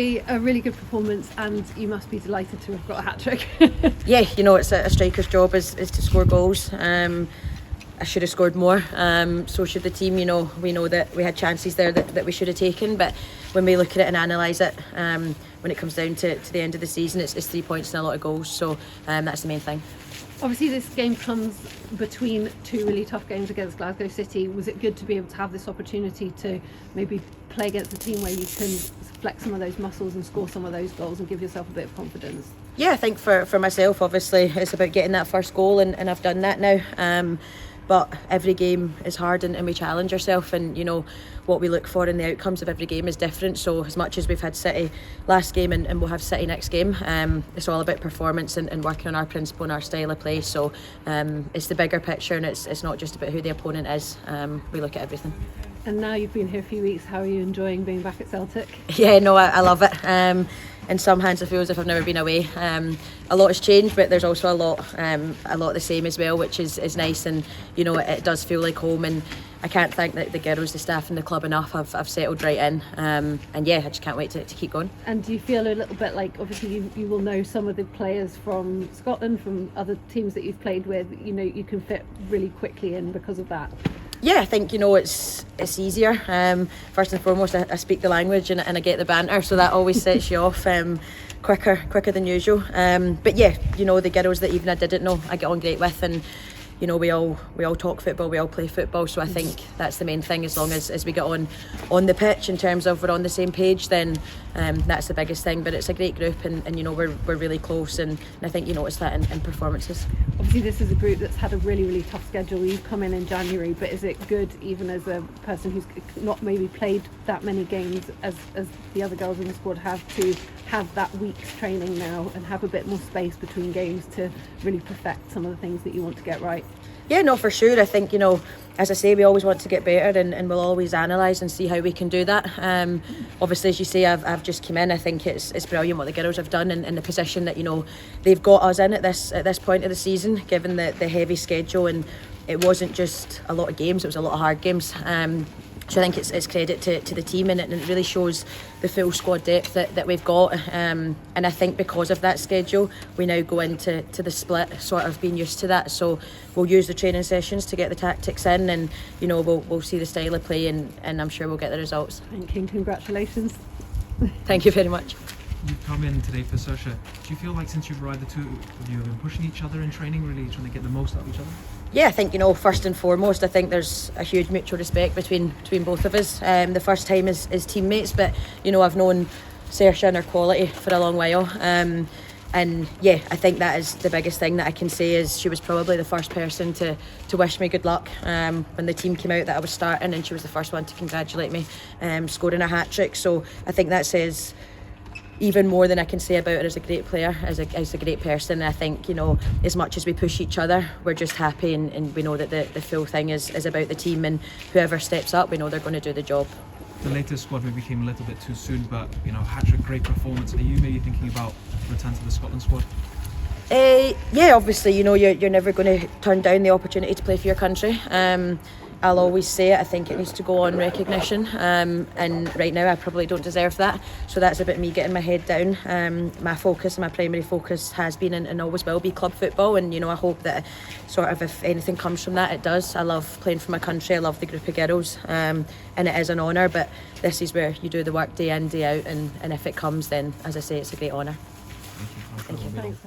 A really good performance, and you must be delighted to have got a hat-trick. Yeah, it's a striker's job is to score goals. I should have scored more, so should the team. We know that we had chances there that we should have taken, but when we look at it and analyse it, when it comes down to the end of the season, it's 3 points and a lot of goals, so that's the main thing. Obviously this game comes between two really tough games against Glasgow City. Was it good to be able to have this opportunity to maybe play against a team where you can flex some of those muscles and score some of those goals and give yourself a bit of confidence? Yeah, I think for myself, obviously, it's about getting that first goal, and I've done that now. But every game is hard, and we challenge ourselves, and what we look for in the outcomes of every game is different. So as much as we've had City last game and we'll have City next game, it's all about performance and working on our principle and our style of play. So it's the bigger picture, and it's not just about who the opponent is. We look at everything. And now you've been here a few weeks, how are you enjoying being back at Celtic? Yeah, no, I love it. In some hands I feel as if I've never been away. A lot has changed, but there's also a lot the same as well, which is nice, and it does feel like home, and I can't thank the girls, the staff and the club enough. I've settled right in, and yeah, I just can't wait to keep going. And do you feel a little bit like, obviously you will know some of the players from Scotland, from other teams that you've played with, you can fit really quickly in because of that? Yeah, I think it's easier. First and foremost, I speak the language and I get the banter, so that always sets you off quicker than usual. But yeah, the girls that even I didn't know, I get on great with, and we all talk football, we all play football. So I think that's the main thing. As long as we get on the pitch in terms of we're on the same page, then that's the biggest thing. But it's a great group, and we're really close, and I think you notice that in performances. Obviously this is a group that's had a really, really tough schedule. You've come in January, but is it good, even as a person who's not maybe played that many games as the other girls in the squad have, to have that week's training now and have a bit more space between games to really perfect some of the things that you want to get right? Yeah, no, for sure. I think, as I say, we always want to get better, and we'll always analyse and see how we can do that. Obviously, as you say, I've just come in. I think it's brilliant what the girls have done, and the position that they've got us in at this point of the season, given the heavy schedule, and it wasn't just a lot of games; it was a lot of hard games. So I think it's credit to the team, and it really shows the full squad depth that we've got. And I think because of that schedule, we now go into the split sort of being used to that. So we'll use the training sessions to get the tactics in, and we'll see the style of play, and I'm sure we'll get the results. Thank you, and congratulations. Thank you very much. You've come in today for Saoirse. Do you feel like since you've arrived, the two of you have been pushing each other in training, really trying to get the most out of each other? Yeah, I think first and foremost, I think there's a huge mutual respect between both of us. The first time as teammates, but I've known Saoirse and her quality for a long while. And yeah, I think that is the biggest thing that I can say, is she was probably the first person to wish me good luck when the team came out that I was starting, and she was the first one to congratulate me scoring a hat-trick. So I think that says even more than I can say about her as a great player, as a great person. I think, as much as we push each other, we're just happy, and we know that the full thing is about the team, and whoever steps up, we know they're going to do the job. The latest squad maybe came a little bit too soon, but hat-trick, great performance. Are you maybe thinking about return to the Scotland squad? Yeah, obviously, you're never going to turn down the opportunity to play for your country. I'll always say it, I think it needs to go on recognition, and right now I probably don't deserve that, so that's about me getting my head down. My primary focus has been and always will be club football, and I hope that sort of, if anything comes from that, it does. I love playing for my country, I love the group of girls, and it is an honour, but this is where you do the work day in, day out, and if it comes, then as I say, it's a great honour. Thank you. Thanks.